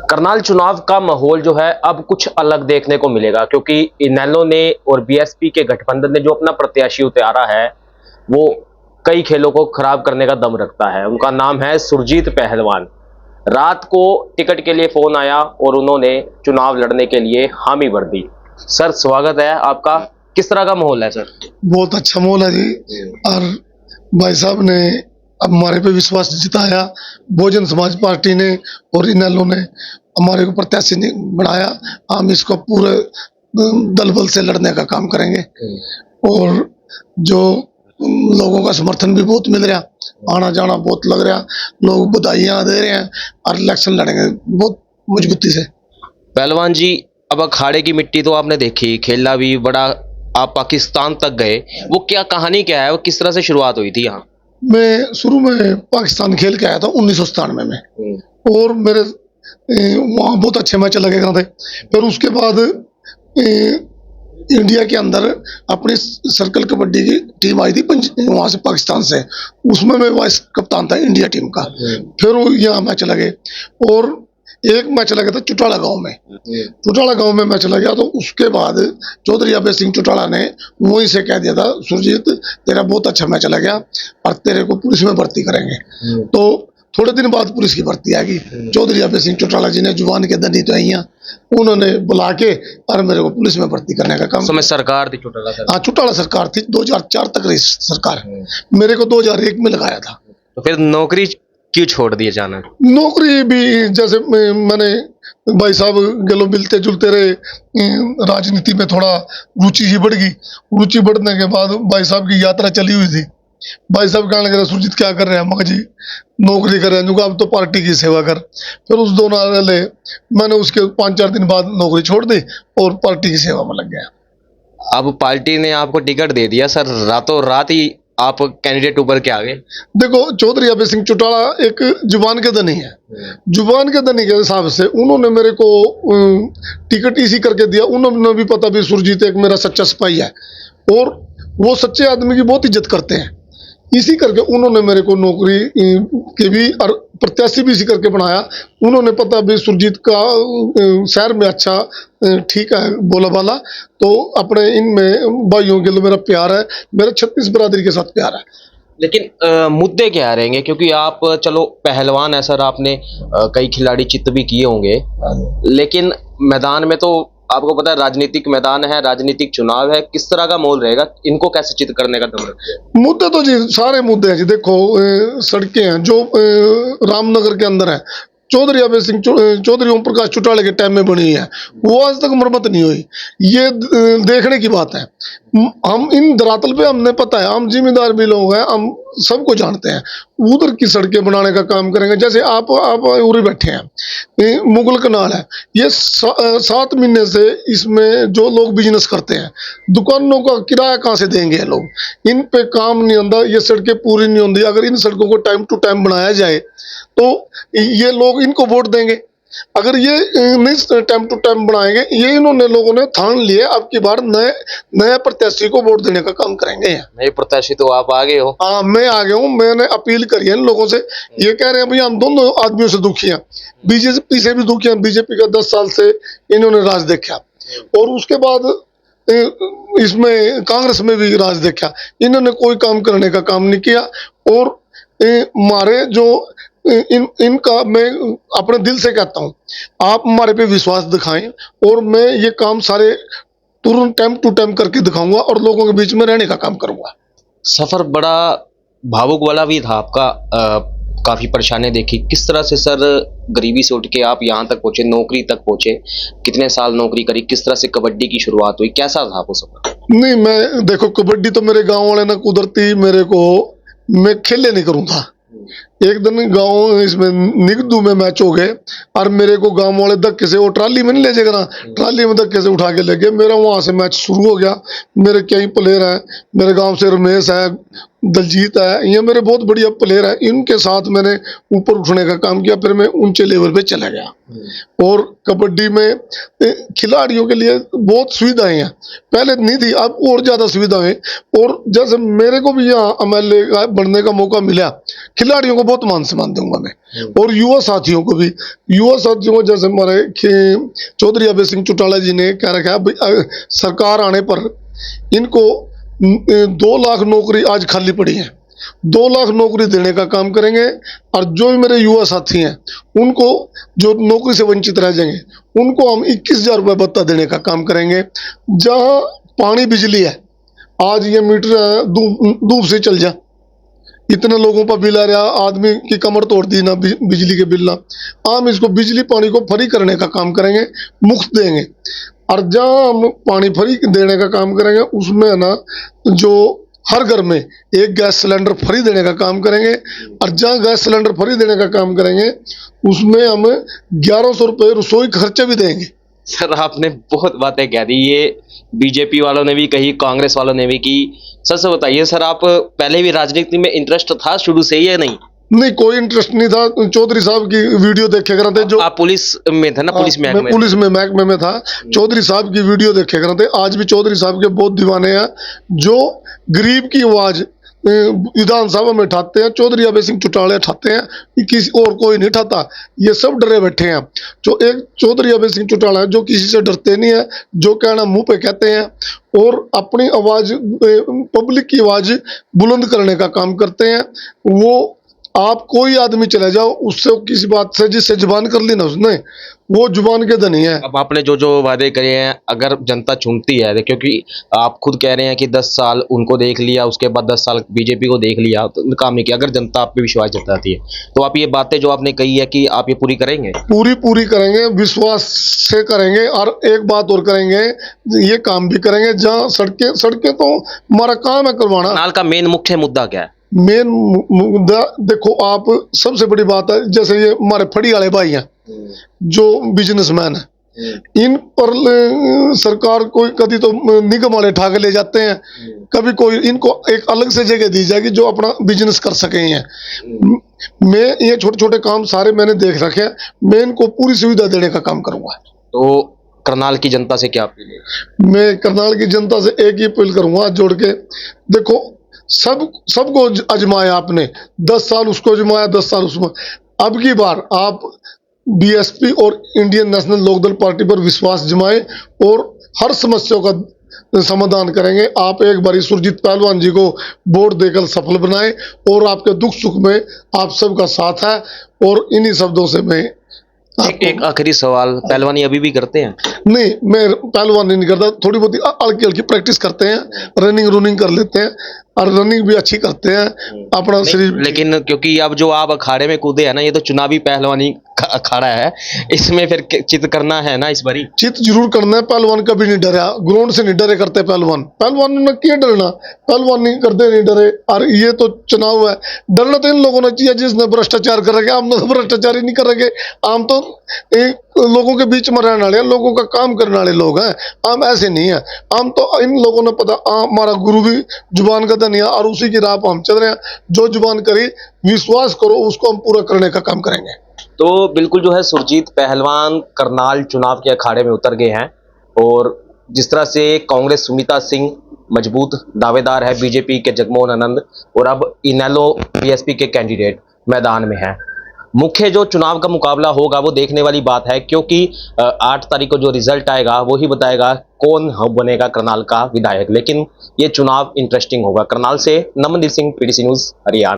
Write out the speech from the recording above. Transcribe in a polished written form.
करनाल चुनाव का माहौल जो है अब कुछ अलग देखने को मिलेगा, क्योंकि इनेलो ने और बीएसपी के गठबंधन ने जो अपना प्रत्याशी उतारा है वो कई खेलों को खराब करने का दम रखता है। उनका नाम है सुरजीत पहलवान। रात को टिकट के लिए फोन आया और उन्होंने चुनाव लड़ने के लिए हामी भर दी। सर, स्वागत है आपका। किस तरह का माहौल है सर? बहुत अच्छा माहौल है जी। और भाई साहब ने अब हमारे पे विश्वास जिताया, बहुजन समाज पार्टी ने और इनेलो ने हमारे को प्रत्याशी ने बढ़ाया। हम इसको पूरे दल बल से लड़ने का काम करेंगे और जो लोगों का समर्थन भी बहुत मिल रहा, आना जाना बहुत लग रहा, लोग बधाइयां दे रहे हैं और इलेक्शन लड़ेंगे बहुत मजबूती से। पहलवान जी, अब अखाड़े की मिट्टी तो आपने देखी, खेला भी बड़ा, आप पाकिस्तान तक गए, वो क्या कहानी क्या है, वो किस तरह से शुरुआत हुई थी यहाँ? मैं शुरू में पाकिस्तान खेल के आया था 1997 में और मेरे वहाँ बहुत अच्छे मैच लगे थे। फिर उसके बाद इंडिया के अंदर अपनी सर्कल कबड्डी की टीम आई थी वहाँ से पाकिस्तान से, उसमें मैं वाइस कप्तान था इंडिया टीम का। फिर वो यहाँ मैच लगे और एक मैच लगा था चुटाला गांव में। चुटाला गांव में मैच लगा तो उसके बाद चौधरी अभय सिंह चुटाला ने वहीं से कह दिया था, सुरजीत तेरा बहुत अच्छा मैच लगा और तेरे को पुलिस में भर्ती करेंगे। तो थोड़े दिन बाद पुलिस की भर्ती आ गई। चौधरी अभय सिंह चौटाला जी ने जुबान के धनी तो आई, उन्होंने बुला के और मेरे को पुलिस में भर्ती करने का काम। समय सरकार थी चौटाला सर? हाँ, चौटाला सरकार थी, 2004 तक रही सरकार। मेरे को 2001 में लगाया था। तो फिर नौकरी क्यों छोड़ दी अचानक? नौकरी भी जैसे मैंने भाई साहब गलो मिलते जुलते रहे, राजनीति में थोड़ा रुचि ही बढ़ गई। रुचि बढ़ने के बाद भाई साहब की यात्रा चली हुई थी। भाई साहब कहने लगे सुरजीत क्या कर रहे हैं, मगर जी नौकरी कर रहे हैं, अब तो पार्टी की सेवा कर। फिर उस दो नारे मैंने उसके 5-4 दिन बाद नौकरी छोड़ दी और पार्टी की सेवा में लग गया। अब पार्टी ने आपको टिकट दे दिया सर, रातों रात ही आप कैंडिडेट ऊपर के आगे। देखो, चौधरी अभय सिंह चौटाला एक जुबान के धनी है। जुबान के धनी के हिसाब से उन्होंने मेरे को टिकट इसी करके दिया। उन्होंने भी पता भी सुरजीत एक मेरा सच्चा सिपाही है और वो सच्चे आदमी की बहुत इज्जत करते हैं, इसी करके उन्होंने मेरे को नौकरी के भी और प्रत्याशी भी इसी करके बनाया। उन्होंने पता भी सुरजीत का शहर में अच्छा ठीक है बोला बाला, तो अपने इनमें भाइयों के लिए मेरा प्यार है, मेरे 36 बरादरी के साथ प्यार है। लेकिन मुद्दे क्या रहेंगे, क्योंकि आप चलो पहलवान है सर, आपने कई खिलाड़ी चित्त भी किए होंगे, लेकिन मैदान में तो आपको पता है राजनीतिक मैदान है, राजनीतिक चुनाव है, किस तरह का माहौल रहेगा, इनको कैसे चित्त करने का दम रखते हैं? मुद्दे तो जी सारे मुद्दे हैं जी। देखो, सड़कें हैं जो रामनगर के अंदर है, चौधरी अभय सिंह चौधरी ओम प्रकाश चौटाला के टाइम में बनी है, वो आज तक मरम्मत नहीं हुई। ये देखने की बात है। हम इन धरातल पे हमने पता है, हम जिम्मेदार भी लोग हैं, हम सबको जानते हैं। उधर की सड़कें बनाने का काम करेंगे। जैसे आप उरी बैठे हैं, मुगल कनाल है, ये 7 महीने से इसमें जो लोग बिजनेस करते हैं, दुकानों का किराया कहाँ से देंगे ये लोग? इन पे काम नहीं होता, ये सड़कें पूरी नहीं होती। अगर इन सड़कों को टाइम टू टाइम बनाया जाए तो ये लोग इनको वोट देंगे। अगर ये नहीं टाइम टू टाइम बनाएंगे, ये इन्होंने लोगों ने ठान लिए अब की बार नए प्रत्याशी को वोट देने का काम करेंगे। नए प्रत्याशी तो आप आगे हो? हाँ, मैं आ गया हूँ। मैंने अपील करी है इन लोगों से। ये कह रहे हैं भैया हम दोनों आदमियों से दुखी हैं, बीजेपी से भी दुखी हैं। बीजेपी का 10 साल से इन्होंने राज देखा और उसके बाद इसमें कांग्रेस में भी राज देखा, इन्होंने कोई काम करने का काम नहीं किया। और हमारे जो इनका मैं अपने दिल से कहता हूं, आप हमारे पे विश्वास दिखाएं और मैं ये काम सारे तुरंत टाइम टू टाइम करके दिखाऊंगा और लोगों के बीच में रहने का काम करूंगा। सफर बड़ा भावुक वाला भी था आपका, काफी परेशानी देखी। किस तरह से सर गरीबी से उठ के आप यहाँ तक पहुंचे, नौकरी तक पहुंचे, कितने साल नौकरी करी, किस तरह से कबड्डी की शुरुआत हुई, कैसा था वो सफर? नहीं, मैं देखो कबड्डी तो मेरे गांव वाले ने कुदरती मेरे को, मैं खेले नहीं करूँ था। एक दिन गांव इसमें निगदू में मैच हो गए और मेरे को गांव वाले धक्के से, वो ट्राली में नहीं ले जाएगा ना, ट्राली में धक्के से उठा के ले गए। मेरा वहां से मैच शुरू हो गया। मेरे कई प्लेयर हैं, मेरे गांव से रमेश है, दलजीत है, ये मेरे बहुत बढ़िया प्लेयर है। इनके साथ मैंने ऊपर उठने का काम किया, फिर मैं ऊंचे लेवल पे चला गया। और कबड्डी में खिलाड़ियों के लिए बहुत सुविधाएं हैं, पहले नहीं थी, अब और ज्यादा सुविधाएं। और जैसे मेरे को भी यहाँ MLA बनने का मौका मिला, खिलाड़ियों को बहुत मान सम्मान दूंगा मैं। और युवा साथियों को भी, युवा साथियों को जैसे हमारे चौधरी अभय सिंह चौटाला जी ने कह रखा है सरकार आने पर इनको 2 लाख नौकरी आज खाली पड़ी है, 2 लाख नौकरी देने का काम करेंगे। और जो भी मेरे युवा साथी हैं उनको जो नौकरी से वंचित रह जाएंगे उनको हम 21,000 रुपये भत्ता देने का काम करेंगे। जहां पानी बिजली है, आज ये मीटर धूप से चल जा, इतने लोगों पर बिल आ रहा, आदमी की कमर तोड़ दी ना बिजली के बिल ना। हम इसको बिजली पानी को फ्री करने का काम करेंगे, मुफ्त देंगे। और जहां हम पानी फ्री देने का काम करेंगे उसमें ना जो हर घर में एक गैस सिलेंडर फ्री देने का काम करेंगे। और जहां गैस सिलेंडर फ्री देने का काम करेंगे उसमें हम 1100 रुपये रसोई खर्चे भी देंगे। सर आपने बहुत बातें कह दी, ये बीजेपी वालों ने भी कही, कांग्रेस वालों ने भी की। सर बताइए सर, आप पहले भी राजनीति में इंटरेस्ट था शुरू से ही या नहीं? नहीं, कोई इंटरेस्ट नहीं था। चौधरी साहब की वीडियो देखे करते जो आप पुलिस में थे ना? पुलिस महकमे में था। चौधरी साहब की वीडियो देखे करते। आज भी चौधरी साहब के बहुत दीवाने हैं जो गरीब की आवाज विधानसभा में उठाते हैं। चौधरी अभय सिंह चौटाला उठाते हैं, किसी और कोई नहीं उठाता। ये सब डरे बैठे हैं। जो एक चौधरी अभय सिंह चौटाला है जो किसी से डरते नहीं है, जो कहना मुंह पे कहते हैं और अपनी आवाज पब्लिक की आवाज बुलंद करने का काम करते हैं। वो आप कोई आदमी चले जाओ उससे किसी बात से जिससे जुबान कर ली ना उसने, वो जुबान के धनी है। अब आपने जो जो वादे करे हैं, अगर जनता चुनती है, क्योंकि आप खुद कह रहे हैं कि 10 साल उनको देख लिया, उसके बाद 10 साल बीजेपी को देख लिया तो काम नहीं किया, अगर जनता आप पे विश्वास जताती है तो आप ये बातें जो आपने कही है कि आप ये पूरी करेंगे? पूरी करेंगे, विश्वास से करेंगे। और एक बात और करेंगे, ये काम भी करेंगे। जहाँ सड़कें तो हमारा काम है करवाना। करनाल का मेन मुख्य मुद्दा क्या है? मेन मुद्दा देखो, आप सबसे बड़ी बात है जैसे ये हमारे फड़ी वाले भाई हैं जो बिजनेसमैन है, इन पर सरकार कोई कभी तो निगम वाले उठा के ले जाते हैं, कभी कोई इनको एक अलग से जगह दी जाएगी जो अपना बिजनेस कर सके हैं। मैं ये छोटे छोटे काम सारे मैंने देख रखे हैं, मैं इनको पूरी सुविधा देने का काम करूंगा। तो करनाल की जनता से क्या अपील है? मैं करनाल की जनता से एक ही अपील करूंगा जोड़ के, देखो सबको आजमाया आपने, 10 साल उसको आजमाया, 10 साल उसमें। अब की बार आप बीएसपी और इंडियन नेशनल लोकदल पार्टी पर विश्वास जमाए और हर समस्या का समाधान करेंगे। आप एक बारी सुरजीत पहलवान जी को वोट देकर सफल बनाए और आपके दुख सुख में आप सबका साथ है। और इन्हीं शब्दों से मैं एक आखिरी सवाल, पहलवानी अभी भी करते हैं? नहीं, मैं पहलवानी नहीं करता, थोड़ी बहुत हल्की हल्की प्रैक्टिस करते हैं, रनिंग कर लेते हैं और रनिंग भी अच्छी करते हैं अपना शरीर। लेकिन क्योंकि अब जो आप अखाड़े में कूदे हैं ना, ये तो चुनावी पहलवानी अखाड़ा है, इसमें फिर चित करना है ना इस बारी? चित जरूर करना है। पहलवान कभी नहीं डरा, ग्राउंड से नहीं डरे करते पहलवान ने क्या डरना, पहलवान नहीं करते, नहीं डरे। और ये तो चुनाव है, डरना तो इन लोगों ने चाहिए जिसने भ्रष्टाचार कर रखे। हम तो भ्रष्टाचार ही नहीं कर रखे, हम तो लोगों के बीच में रहने वाले, लोगों का काम करने वाले लोग हैं। हम ऐसे नहीं है, हम तो इन लोगों ने पता हमारा गुरु भी जुबान का धनी है और उसी की राह पर हम चल रहे हैं। जो जुबान करी, विश्वास करो, उसको हम पूरा करने का काम करेंगे। तो बिल्कुल जो है सुरजीत पहलवान करनाल चुनाव के अखाड़े में उतर गए हैं और जिस तरह से कांग्रेस सुमिता सिंह मजबूत दावेदार है, बीजेपी के जगमोहन आनंद और अब इनेलो बीएसपी के कैंडिडेट मैदान में हैं। मुख्य जो चुनाव का मुकाबला होगा वो देखने वाली बात है, क्योंकि 8 तारीख को जो रिजल्ट आएगा वो ही बताएगा कौन बनेगा करनाल का विधायक। लेकिन ये चुनाव इंटरेस्टिंग होगा। करनाल से नमनदीप सिंह, पीटीसी न्यूज़, हरियाणा।